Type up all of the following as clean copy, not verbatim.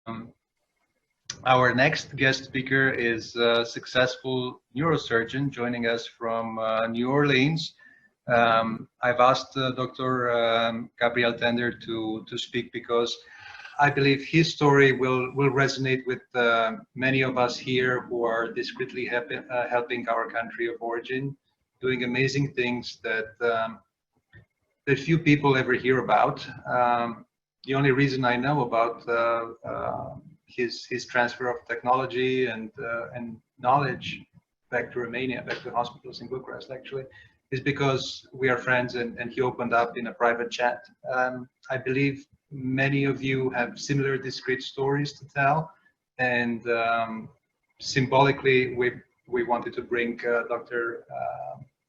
Um, our next guest speaker is a successful neurosurgeon joining us from New Orleans. I've asked Dr. Gabriel Tender to speak because I believe his story will resonate with many of us here who are discreetly helping our country of origin, doing amazing things that few people ever hear about. The only reason I know about his transfer of technology and knowledge back to Romania, back to hospitals in Bucharest, actually, is because we are friends and he opened up in a private chat. I believe many of you have similar discrete stories to tell, and symbolically, we wanted to bring Dr.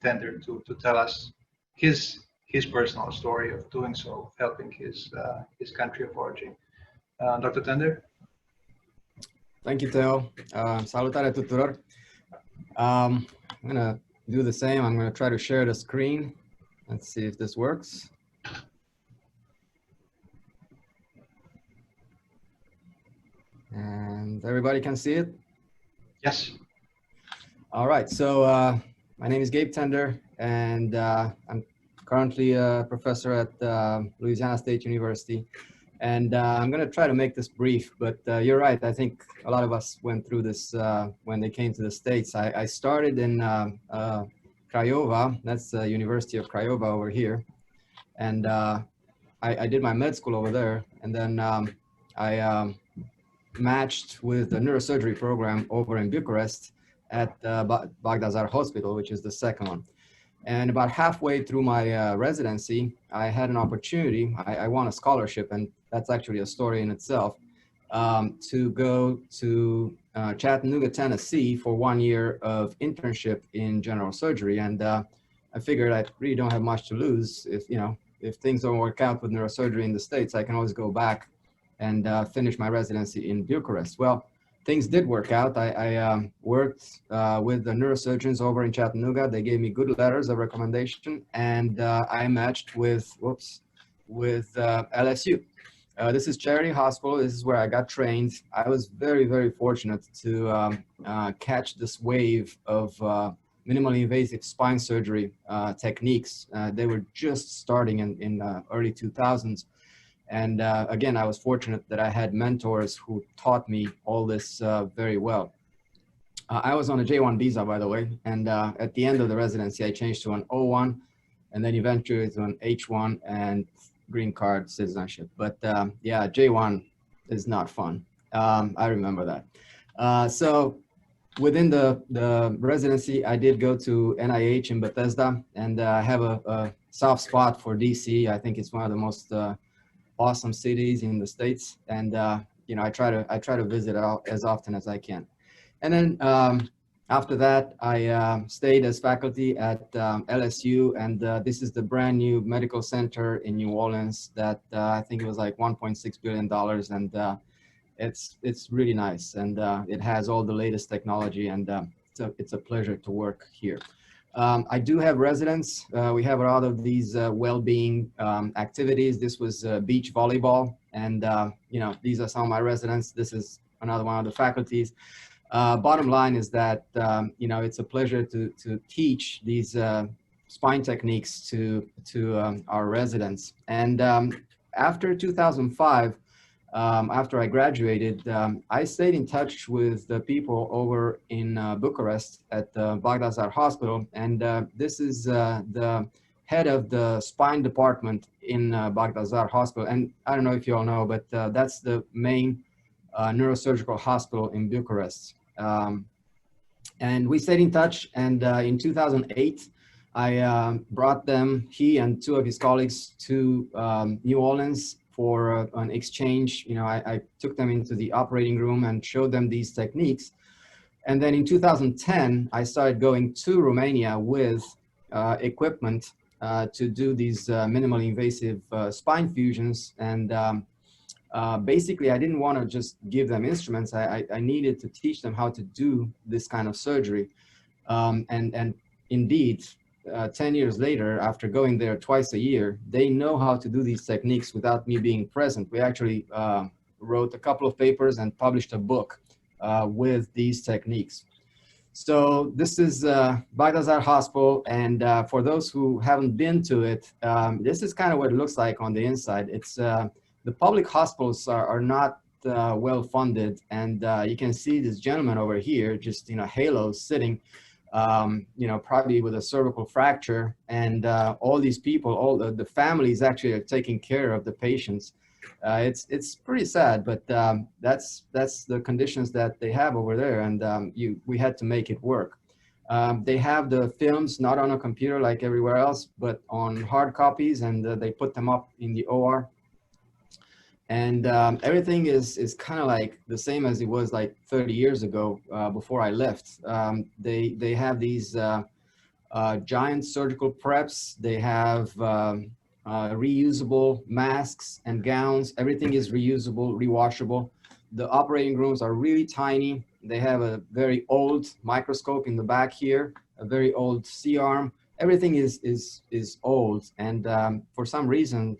Tender to tell us his personal story of doing so, helping his country of origin. Dr. Tender? Thank you, Theo. Salutare tuturor. I'm going to do the same. I'm going to try to share the screen. Let's see if this works. And everybody can see it? Yes. All right. So my name is Gabe Tender, and I'm currently a professor at Louisiana State University. And I'm going to try to make this brief, but you're right. I think a lot of us went through this when they came to the States. I started in Craiova. That's the University of Craiova over here. And I did my med school over there. And then I matched with the neurosurgery program over in Bucharest at Bagdasar Hospital, which is the second one. And about halfway through my residency, I had an opportunity. I won a scholarship, and that's actually a story in itself, to go to Chattanooga, Tennessee for 1 year of internship in general surgery. And I figured I really don't have much to lose. If things don't work out with neurosurgery in the States, I can always go back and finish my residency in Bucharest. Well, things did work out. I worked with the neurosurgeons over in Chattanooga. They gave me good letters of recommendation, and I matched with LSU. This is Charity Hospital. This is where I got trained. I was very, very fortunate to catch this wave of minimally invasive spine surgery techniques. They were just starting in early 2000s. And again, I was fortunate that I had mentors who taught me all this very well. I was on a J1 visa, by the way, and at the end of the residency, I changed to an O1, and then eventually to an H1 and green card citizenship. But yeah, J1 is not fun. I remember that. So within the residency, I did go to NIH in Bethesda, and I have a soft spot for DC. I think it's one of the most awesome cities in the States, and I try to visit as often as I can. And then after that, I stayed as faculty at LSU, and this is the brand new medical center in New Orleans that I think it was like $1.6 billion, and it's really nice, and it has all the latest technology, and it's a pleasure to work here. I do have residents. We have a lot of these well-being activities. This was beach volleyball, and these are some of my residents. This is another one of the faculties. Bottom line is that it's a pleasure to teach these spine techniques to our residents. And after 2005, after I graduated, I stayed in touch with the people over in Bucharest at the Bagdasar Hospital. And this is the head of the spine department in Bagdasar Hospital. And I don't know if you all know, but that's the main neurosurgical hospital in Bucharest. And we stayed in touch. And in 2008, I brought them, he and two of his colleagues, to New Orleans for an exchange. I took them into the operating room and showed them these techniques. And then in 2010, I started going to Romania with equipment to do these minimally invasive spine fusions. And basically, I didn't want to just give them instruments. I needed to teach them how to do this kind of surgery. And indeed, 10 years later, after going there twice a year, they know how to do these techniques without me being present. We actually wrote a couple of papers and published a book with these techniques. So this is Bagdasar Hospital, and for those who haven't been to it, this is kind of what it looks like on the inside. It's the public hospitals are not well funded, and you can see this gentleman over here, just halos sitting, probably with a cervical fracture, and all these people, all the families actually are taking care of the patients. It's pretty sad, but that's the conditions that they have over there, and we had to make it work. They have the films not on a computer like everywhere else, but on hard copies, and they put them up in the OR. And everything is kind of like the same as it was like 30 years ago before I left. They have these giant surgical preps. They have reusable masks and gowns. Everything is reusable, rewashable. The operating rooms are really tiny. They have a very old microscope in the back here, a very old C-arm. Everything is old, and for some reason,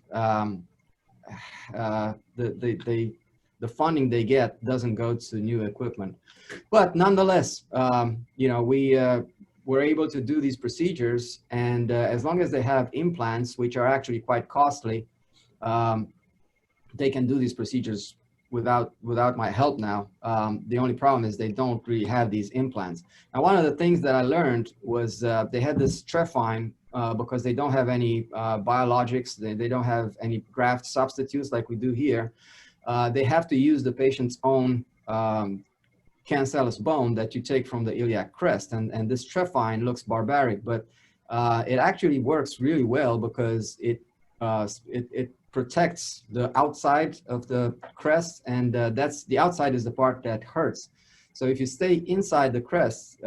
the funding they get doesn't go to new equipment. But nonetheless, we're able to do these procedures, and as long as they have implants, which are actually quite costly, they can do these procedures without my help now. The only problem is they don't really have these implants. Now, one of the things that I learned was they had this Trephine because they don't have any biologics, they don't have any graft substitutes like we do here. They have to use the patient's own cancellous bone that you take from the iliac crest, and this Trephine looks barbaric, but it actually works really well because it protects the outside of the crest, and that's the outside is the part that hurts. So if you stay inside the crest,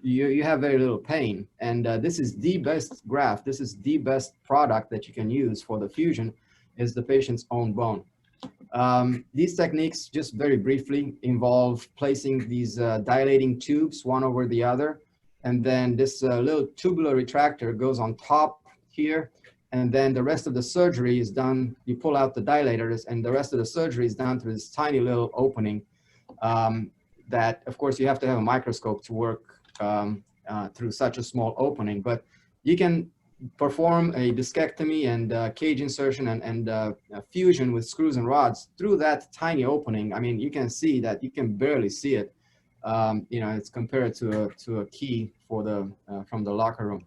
you have very little pain, and this is the best graft. This is the best product that you can use for the fusion, is the patient's own bone. These techniques, just very briefly, involve placing these dilating tubes one over the other, and then this little tubular retractor goes on top here, and then the rest of the surgery is done. You pull out the dilators, and the rest of the surgery is done through this tiny little opening that, of course, you have to have a microscope to work through such a small opening, but you can perform a discectomy and cage insertion and fusion with screws and rods through that tiny opening. I mean, you can see that you can barely see it. It's compared to a key for the from the locker room.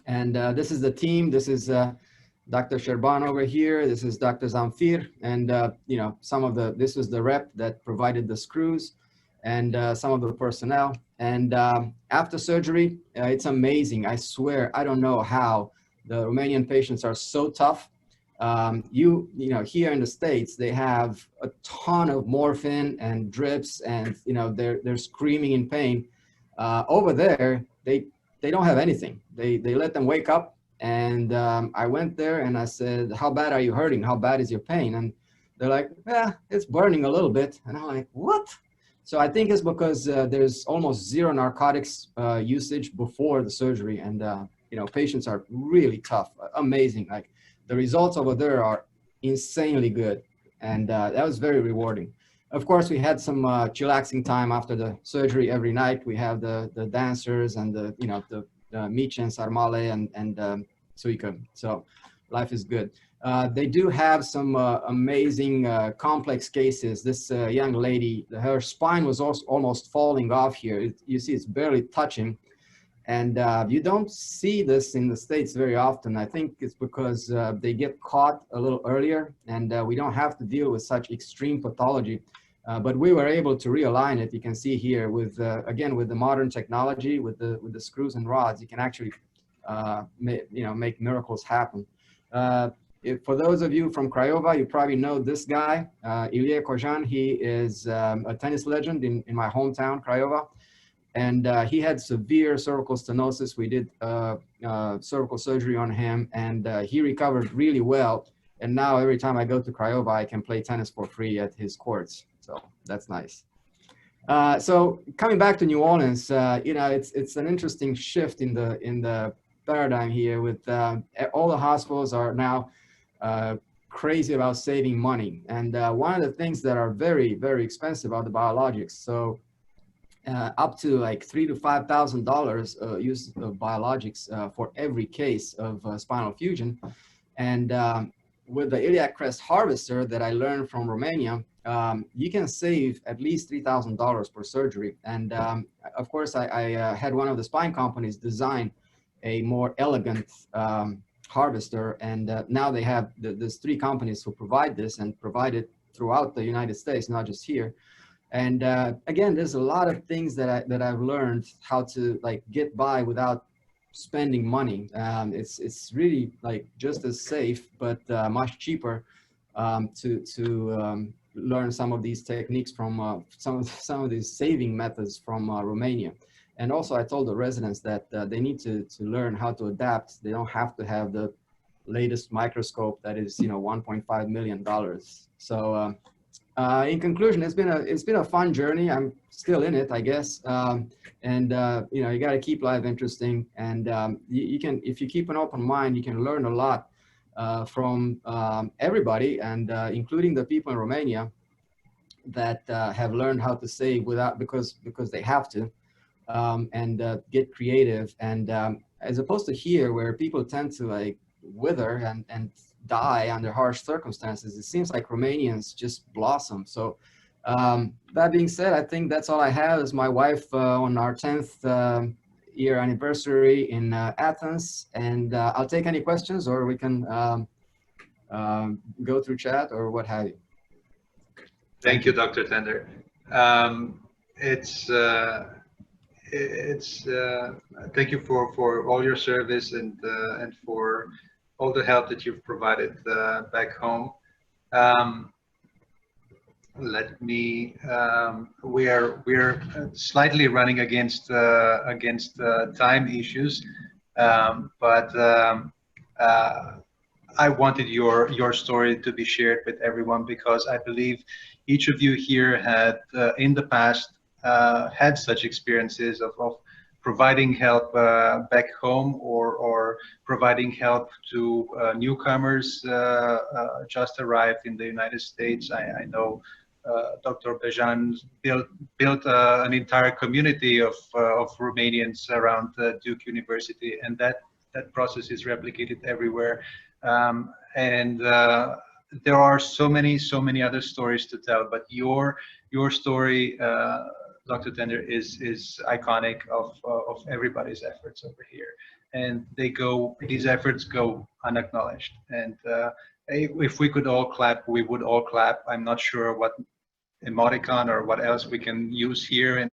And this is the team. This is Dr. Sherban over here. This is Dr. Zamfir, and this is the rep that provided the screws, and some of the personnel. And after surgery, it's amazing. I swear, I don't know how the Romanian patients are so tough. Here in the States, they have a ton of morphine and drips, and they're screaming in pain. Over there, they don't have anything. They let them wake up, and I went there and I said, "How bad are you hurting? How bad is your pain?" And they're like, "Yeah, it's burning a little bit." And I'm like, "What?" So I think it's because there's almost zero narcotics usage before the surgery, and patients are really tough, amazing. Like the results over there are insanely good, and that was very rewarding. Of course, we had some chillaxing time after the surgery every night. We have the dancers and the Mici and Sarmale and Suica. So life is good. They do have some amazing complex cases. This young lady, her spine was also almost falling off here. You see, it's barely touching. And you don't see this in the States very often. I think it's because they get caught a little earlier, and we don't have to deal with such extreme pathology. But we were able to realign it. You can see here with, again, with the modern technology, with the screws and rods, you can actually, make miracles happen. For those of you from Craiova, you probably know this guy, Iliac. He is a tennis legend in my hometown, Craiova. And he had severe cervical stenosis. We did cervical surgery on him, and he recovered really well. And now every time I go to Craiova, I can play tennis for free at his courts. So that's nice. So coming back to New Orleans, it's an interesting shift in the paradigm here with all the hospitals are now crazy about saving money. And one of the things that are very, very expensive are the biologics. So up to like $3,000 to $5,000 use of biologics for every case of spinal fusion. And with the Iliac Crest harvester that I learned from Romania, you can save at least $3,000 per surgery. And of course, I had one of the spine companies design a more elegant harvester. And now they have, there's 3 companies who provide this and provide it throughout the United States, not just here. And again, there's a lot of things that I've learned how to like get by without spending money. It's really like just as safe, but much cheaper to learn some of these techniques from some of these saving methods from Romania. And also, I told the residents that they need to learn how to adapt. They don't have to have the latest microscope that is, you know, $1.5 million. So. In conclusion, it's been a fun journey. I'm still in it, I guess. And you know, you got to keep life interesting. And you can, if you keep an open mind, you can learn a lot from everybody, and including the people in Romania that have learned how to save without because they have to, and get creative. And as opposed to here, where people tend to like wither and die under harsh circumstances, it seems like Romanians just blossom. So that being said, I think that's all I have as my wife on our 10th year anniversary in Athens. And I'll take any questions, or we can go through chat or what have you. Thank you, Dr. Tender. Thank you for all your service and for all the help that you've provided back home. We're slightly running against time issues, but I wanted your story to be shared with everyone, because I believe each of you here had in the past had such experiences of providing help back home, or providing help to newcomers just arrived in the United States. I know Dr. Bejan built an entire community of Romanians around Duke University, and that process is replicated everywhere. And there are so many other stories to tell, but your story, Dr. Tender, is iconic of everybody's efforts over here, and these efforts go unacknowledged. And if we could all clap, we would all clap. I'm not sure what emoticon or what else we can use here in